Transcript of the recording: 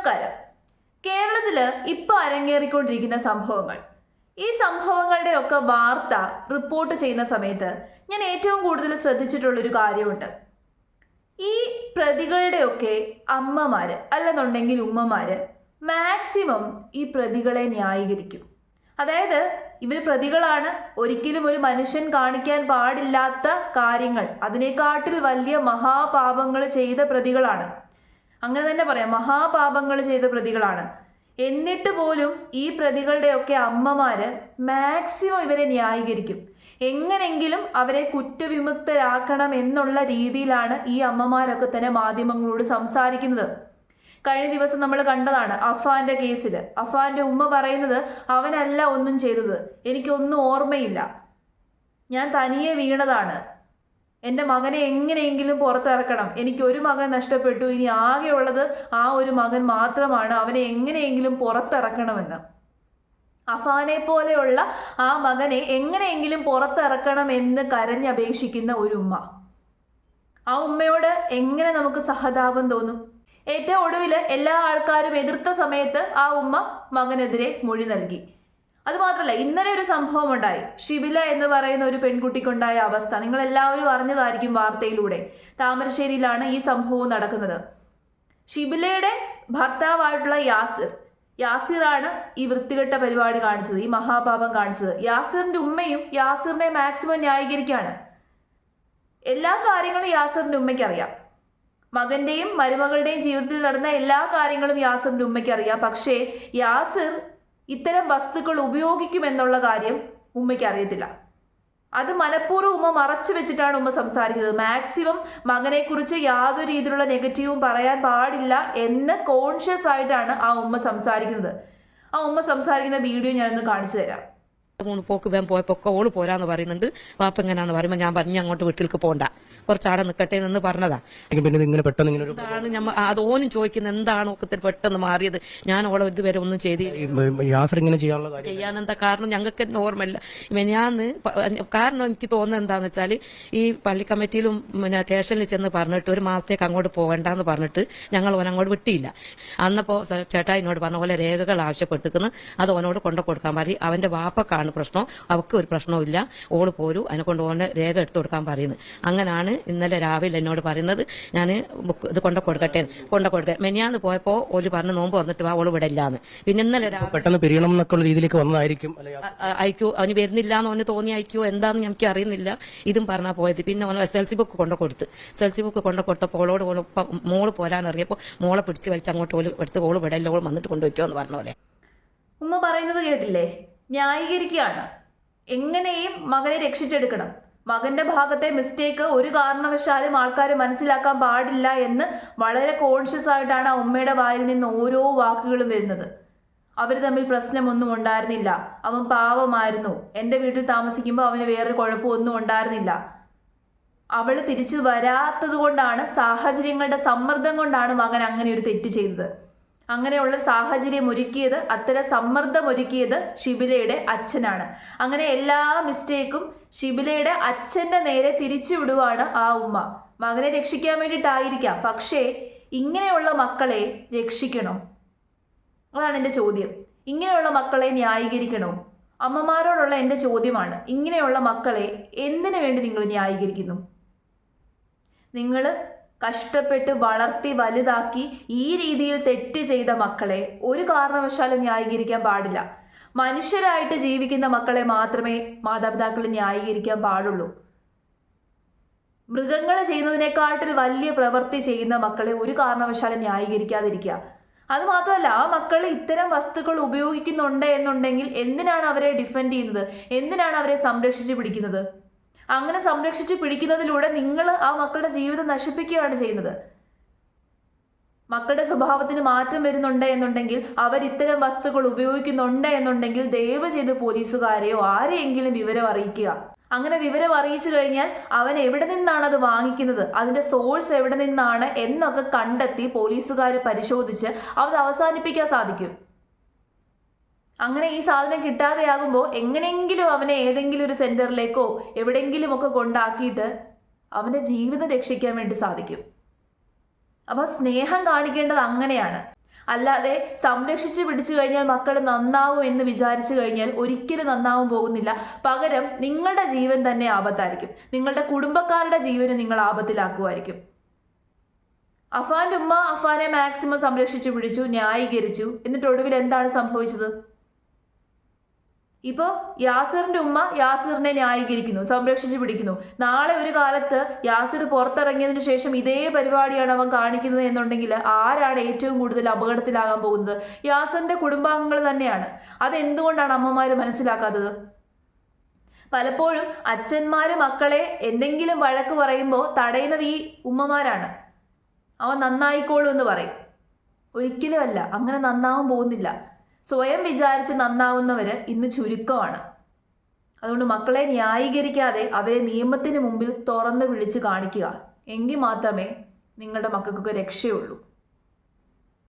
നമസ്കാരം. കേരളത്തിൽ ഇപ്പോൾ അരങ്ങേറിക്കൊണ്ടിരിക്കുന്ന സംഭവങ്ങൾ, ഈ സംഭവങ്ങളുടെ ഒക്കെ വാർത്ത റിപ്പോർട്ട് ചെയ്യുന്ന സമയത്ത് ഞാൻ ഏറ്റവും കൂടുതൽ ശ്രദ്ധിച്ചിട്ടുള്ളൊരു കാര്യമുണ്ട്. ഈ പ്രതികളുടെയൊക്കെ അമ്മമാർ അല്ലെന്നുണ്ടെങ്കിൽ ഉമ്മമാർ മാക്സിമം ഈ പ്രതികളെ ന്യായീകരിക്കും. അതായത് ഇവർ പ്രതികളാണ്, ഒരിക്കലും ഒരു മനുഷ്യൻ കാണിക്കാൻ പാടില്ലാത്ത കാര്യങ്ങൾ, അതിനെക്കാട്ടിൽ വലിയ മഹാപാപങ്ങൾ ചെയ്ത പ്രതികളാണ്. അങ്ങനെ തന്നെ പറയാം, മഹാപാപങ്ങൾ ചെയ്ത പ്രതികളാണ്. എന്നിട്ട് പോലും ഈ പ്രതികളുടെയൊക്കെ അമ്മമാര് മാക്സിമം ഇവരെ ന്യായീകരിക്കും. എങ്ങനെങ്കിലും അവരെ കുറ്റവിമുക്തരാക്കണം എന്നുള്ള രീതിയിലാണ് ഈ അമ്മമാരൊക്കെ തന്നെ മാധ്യമങ്ങളോട് സംസാരിക്കുന്നത്. കഴിഞ്ഞ ദിവസം നമ്മൾ കണ്ടതാണ് അഫാന്റെ കേസിൽ. അഫാന്റെ ഉമ്മ പറയുന്നത്, അവനല്ല ഒന്നും ചെയ്തത്, എനിക്കൊന്നും ഓർമ്മയില്ല, ഞാൻ തനിയെ വീണതാണ്, എൻ്റെ മകനെ എങ്ങനെയെങ്കിലും പുറത്തിറക്കണം, എനിക്ക് ഒരു മകൻ നഷ്ടപ്പെട്ടു, ഇനി ആകെയുള്ളത് ആ ഒരു മകൻ മാത്രമാണ്, അവനെ എങ്ങനെയെങ്കിലും പുറത്തിറക്കണമെന്ന്. അഫാനെ പോലെയുള്ള ആ മകനെ എങ്ങനെയെങ്കിലും പുറത്തിറക്കണം എന്ന് കരഞ്ഞപേക്ഷിക്കുന്ന ഒരു ഉമ്മ. ആ ഉമ്മയോട് എങ്ങനെ നമുക്ക് സഹതാപം തോന്നും? ഏറ്റവും ഒടുവിൽ എല്ലാ ആൾക്കാരും എതിർത്ത സമയത്ത് ആ ഉമ്മ മകനെതിരെ മൊഴി നൽകി. അതുമാത്രമല്ല, ഇന്നലെ ഒരു സംഭവം ഉണ്ടായി. ഷിബില എന്ന് പറയുന്ന ഒരു പെൺകുട്ടിക്കുണ്ടായ അവസ്ഥ നിങ്ങൾ എല്ലാവരും അറിഞ്ഞതായിരിക്കും വാർത്തയിലൂടെ. താമരശ്ശേരിയിലാണ് ഈ സംഭവം നടക്കുന്നത്. ഷിബിലയുടെ ഭർത്താവായിട്ടുള്ള യാസിറാണ് ഈ വൃത്തികെട്ട പരിപാടി കാണിച്ചത്, ഈ മഹാപാപം കാണിച്ചത്. യാസിറിന്റെ ഉമ്മയും യാസിറിനെ മാക്സിമം ന്യായീകരിക്കുകയാണ്. എല്ലാ കാര്യങ്ങളും യാസിറിന്റെ ഉമ്മയ്ക്ക് അറിയാം. മകന്റെയും മരുമകളുടെയും ജീവിതത്തിൽ നടന്ന എല്ലാ കാര്യങ്ങളും യാസിറിന്റെ ഉമ്മയ്ക്ക് അറിയാം. പക്ഷേ യാസിർ ഇത്തരം വസ്തുക്കൾ ഉപയോഗിക്കുമെന്നുള്ള കാര്യം ഉമ്മയ്ക്ക് അറിയത്തില്ല. അത് മനഃപൂർവ്വം ഉമ്മ മറച്ചു വെച്ചിട്ടാണ് ഉമ്മ സംസാരിക്കുന്നത്. മാക്സിമം മകനെക്കുറിച്ച് യാതൊരു രീതിയിലുള്ള നെഗറ്റീവും പറയാൻ പാടില്ല എന്ന് കോൺഷ്യസ് ആയിട്ടാണ് ആ ഉമ്മ സംസാരിക്കുന്നത്. ആ ഉമ്മ സംസാരിക്കുന്ന വീഡിയോ ഞാനൊന്ന് കാണിച്ചു തരാം. 3 പോക്ക് വേം പോയപ്പോൾ ഓള് പോരാന്ന് പറയുന്നുണ്ട്. വാപ്പ എങ്ങനെയാന്ന് പറയുമ്പോൾ ഞാൻ പറഞ്ഞു അങ്ങോട്ട് വീട്ടിലേക്ക് പോകണ്ട, കുറച്ചാടെ നിൽക്കട്ടെ എന്ന് പറഞ്ഞതാ. പിന്നെ ഇങ്ങനെ പെട്ടെന്ന് ഇങ്ങനെ എന്താണ് അത് ഓനും ചോദിക്കുന്നത്, എന്താണ് ഒക്കെ പെട്ടെന്ന് മാറിയത്? ഞാൻ ഓളെ ഇതുവരെ ഒന്നും യാസർ ഇങ്ങനെ ചെയ്യാനുള്ള കാര്യം ചെയ്യാനെന്താ കാരണം ഞങ്ങൾക്ക് തന്നെ ഓർമ്മയില്ല. മെനിയാന്ന് കാരണം എനിക്ക് തോന്നുന്നത് എന്താന്ന് വെച്ചാൽ, ഈ പള്ളി കമ്മിറ്റിയിലും പിന്നെ സ്റ്റേഷനിൽ ചെന്ന് പറഞ്ഞിട്ട് 1 മാസത്തേക്ക് അങ്ങോട്ട് പോകണ്ടെന്ന് പറഞ്ഞിട്ട് ഞങ്ങൾ ഓൻ അങ്ങോട്ട് വിട്ടിയില്ല. അന്നപ്പോൾ ചേട്ടാ എന്നോട് പറഞ്ഞ പോലെ രേഖകൾ ആവശ്യപ്പെട്ടിരിക്കുന്നു, അത് ഓനോട് കൊണ്ടു കൊടുക്കാൻ പറയും. അവന്റെ വാപ്പക്കാണ് പ്രശ്നം, അവർക്ക് ഒരു പ്രശ്നവും ഇല്ല, ഓള് പോരൂ, അതിനെ കൊണ്ട് ഓനെ രേഖ എടുത്തു കൊടുക്കാൻ പറയുന്നത്. അങ്ങനെയാണ് ഇന്നലെ രാവിലെ എന്നോട് പറയുന്നത്, ഞാൻ ഇത് കൊണ്ടു കൊടുക്കട്ടെ. മെനിയാന്ന് പോയപ്പോൾ ഓല് പറഞ്ഞ് നോമ്പ് വന്നിട്ട് വാ, ഓള് ഇവിടെ ഇല്ലാന്ന്. പിന്നെ ഇന്നലെ പെട്ടെന്ന് പിരിയണം എന്നൊക്കെ രീതിയിലേക്ക് വന്നതായിരിക്കും. അയക്കൂ, അവന് വരുന്നില്ല എന്ന് ഓന് തോന്നി അയക്കൂ, എന്താന്ന് എനിക്ക് അറിയുന്നില്ല. ഇതും പറഞ്ഞാൽ പോയത്. പിന്നെ ഓന് SLC ബുക്ക് കൊണ്ടു കൊടുത്തപ്പോൾ ഓളോട് മോള് പോരാനറിയപ്പോൾ മോളെ പിടിച്ച് വലിച്ച് അങ്ങോട്ട് ഓല് എടുത്ത് ഓള് ഇവിടെ ഇല്ല, ഓള് വന്നിട്ട് കൊണ്ടുവയ്ക്കോ എന്ന് പറഞ്ഞ പോലെ. ഉമ്മ പറയുന്നത് കേട്ടില്ലേ? ന്യായീകരിക്കുകയാണ്. എങ്ങനെയും മകനെ രക്ഷിച്ചെടുക്കണം. മകന്റെ ഭാഗത്തെ മിസ്റ്റേക്ക് ഒരു കാരണവശാലും ആൾക്കാർ മനസ്സിലാക്കാൻ പാടില്ല എന്ന് വളരെ കോൺഷ്യസ് ആയിട്ടാണ് ആ ഉമ്മയുടെ വായിൽ നിന്ന് ഓരോ വാക്കുകളും വരുന്നത്. അവർ തമ്മിൽ പ്രശ്നമൊന്നും ഉണ്ടായിരുന്നില്ല, അവൻ പാവമായിരുന്നു, എൻ്റെ വീട്ടിൽ താമസിക്കുമ്പോൾ അവന് വേറൊരു കുഴപ്പമൊന്നും ഉണ്ടായിരുന്നില്ല. അവൾ തിരിച്ചു വരാത്തത് കൊണ്ടാണ്, സാഹചര്യങ്ങളുടെ സമ്മർദ്ദം കൊണ്ടാണ് മകൻ അങ്ങനെ ഒരു തെറ്റ് ചെയ്തത്. അങ്ങനെയുള്ള സാഹചര്യം ഒരുക്കിയത്, അത്തരം സമ്മർദ്ദം ഒരുക്കിയത് ഷിബിലയുടെ അച്ഛനാണ്. അങ്ങനെ എല്ലാ മിസ്റ്റേക്കും ഷിബിലയുടെ അച്ഛൻ്റെ നേരെ തിരിച്ചു വിടുവാണ് ആ ഉമ്മ. മകനെ രക്ഷിക്കാൻ വേണ്ടിയിട്ടായിരിക്കാം, പക്ഷേ ഇങ്ങനെയുള്ള മക്കളെ രക്ഷിക്കണോ? അതാണ് എൻ്റെ ചോദ്യം. ഇങ്ങനെയുള്ള മക്കളെ ന്യായീകരിക്കണോ? അമ്മമാരോടുള്ള എൻ്റെ ചോദ്യമാണ്, ഇങ്ങനെയുള്ള മക്കളെ എന്തിനു വേണ്ടി നിങ്ങൾ ന്യായീകരിക്കുന്നു? നിങ്ങൾ കഷ്ടപ്പെട്ട് വളർത്തി വലുതാക്കി ഈ രീതിയിൽ തെറ്റ് ചെയ്ത മക്കളെ ഒരു കാരണവശാലും ന്യായീകരിക്കാൻ പാടില്ല. മനുഷ്യരായിട്ട് ജീവിക്കുന്ന മക്കളെ മാത്രമേ മാതാപിതാക്കൾ ന്യായീകരിക്കാൻ പാടുള്ളൂ. മൃഗങ്ങൾ ചെയ്യുന്നതിനെക്കാട്ടിൽ വലിയ പ്രവൃത്തി ചെയ്യുന്ന മക്കളെ ഒരു കാരണവശാലും ന്യായീകരിക്കാതിരിക്കുക. അതുമാത്രമല്ല, ആ മക്കൾ ഇത്തരം വസ്തുക്കൾ ഉപയോഗിക്കുന്നുണ്ട് എന്നുണ്ടെങ്കിൽ എന്തിനാണ് അവരെ ഡിഫെൻഡ് ചെയ്യുന്നത്? എന്തിനാണ് അവരെ സംരക്ഷിച്ച് പിടിക്കുന്നത്? അങ്ങനെ സംരക്ഷിച്ച് പിടിക്കുന്നതിലൂടെ നിങ്ങൾ ആ മക്കളുടെ ജീവിതം നശിപ്പിക്കുകയാണ് ചെയ്യുന്നത്. മക്കളുടെ സ്വഭാവത്തിന് മാറ്റം വരുന്നുണ്ട് എന്നുണ്ടെങ്കിൽ, അവർ ഇത്തരം വസ്തുക്കൾ ഉപയോഗിക്കുന്നുണ്ട് എന്നുണ്ടെങ്കിൽ ദയവ് ചെയ്ത് പോലീസുകാരെയോ ആരെയെങ്കിലും വിവരം അറിയിക്കുക. അങ്ങനെ വിവരം അറിയിച്ചു കഴിഞ്ഞാൽ അവൻ എവിടെ നിന്നാണ് അത് വാങ്ങിക്കുന്നത്, അതിന്റെ സോഴ്സ് എവിടെ നിന്നാണ് എന്നൊക്കെ കണ്ടെത്തി പോലീസുകാർ പരിശോധിച്ച് അത് അവസാനിപ്പിക്കാൻ സാധിക്കും. അങ്ങനെ ഈ സാധനം കിട്ടാതെയാകുമ്പോൾ എങ്ങനെയെങ്കിലും അവനെ ഏതെങ്കിലും ഒരു സെന്ററിലേക്കോ എവിടെയെങ്കിലും ഒക്കെ കൊണ്ടാക്കിയിട്ട് അവൻ്റെ ജീവിതം രക്ഷിക്കാൻ വേണ്ടി സാധിക്കും. അപ്പോൾ സ്നേഹം കാണിക്കേണ്ടത് അങ്ങനെയാണ്. അല്ലാതെ സംരക്ഷിച്ച് പിടിച്ചു കഴിഞ്ഞാൽ മക്കൾ നന്നാവും എന്ന് വിചാരിച്ചു കഴിഞ്ഞാൽ ഒരിക്കലും നന്നാവും പോകുന്നില്ല. പകരം നിങ്ങളുടെ ജീവൻ തന്നെ ആപത്തായിരിക്കും. നിങ്ങളുടെ കുടുംബക്കാരുടെ ജീവന് നിങ്ങൾ ആപത്തിലാക്കുമായിരിക്കും. അഫാന്റെ ഉമ്മ അഫാനെ മാക്സിമം സംരക്ഷിച്ചു പിടിച്ചു, ന്യായീകരിച്ചു. എന്നിട്ട് ഒടുവിൽ എന്താണ് സംഭവിച്ചത്? ഇപ്പോൾ യാസിറിന്റെ ഉമ്മ യാസിറിനെ ന്യായീകരിക്കുന്നു, സംരക്ഷിച്ചു പിടിക്കുന്നു. നാളെ ഒരു കാലത്ത് യാസിർ പുറത്തിറങ്ങിയതിനു ശേഷം ഇതേ പരിപാടിയാണ് അവൻ കാണിക്കുന്നത് എന്നുണ്ടെങ്കിൽ ആരാണ് ഏറ്റവും കൂടുതൽ അപകടത്തിലാകാൻ പോകുന്നത്? യാസിറിന്റെ കുടുംബാംഗങ്ങൾ തന്നെയാണ്. അതെന്തുകൊണ്ടാണ് അമ്മമാർ മനസ്സിലാക്കാത്തത്? പലപ്പോഴും അച്ഛന്മാര് മക്കളെ എന്തെങ്കിലും വഴക്ക് പറയുമ്പോൾ തടയുന്നത് ഈ ഉമ്മമാരാണ്. അവൻ നന്നായിക്കോളൂ എന്ന് പറയും. ഒരിക്കലും അല്ല, അങ്ങനെ നന്നാവാൻ പോകുന്നില്ല. സ്വയം വിചാരിച്ച് നന്നാവുന്നവര് ഇന്ന് ചുരുക്കമാണ്. അതുകൊണ്ട് മക്കളെ ന്യായീകരിക്കാതെ അവരെ നിയമത്തിന് മുമ്പിൽ തുറന്നു വിളിച്ച് കാണിക്കുക. എങ്കിൽ മാത്രമേ നിങ്ങളുടെ മക്കൾക്കൊക്കെ രക്ഷയുള്ളൂ.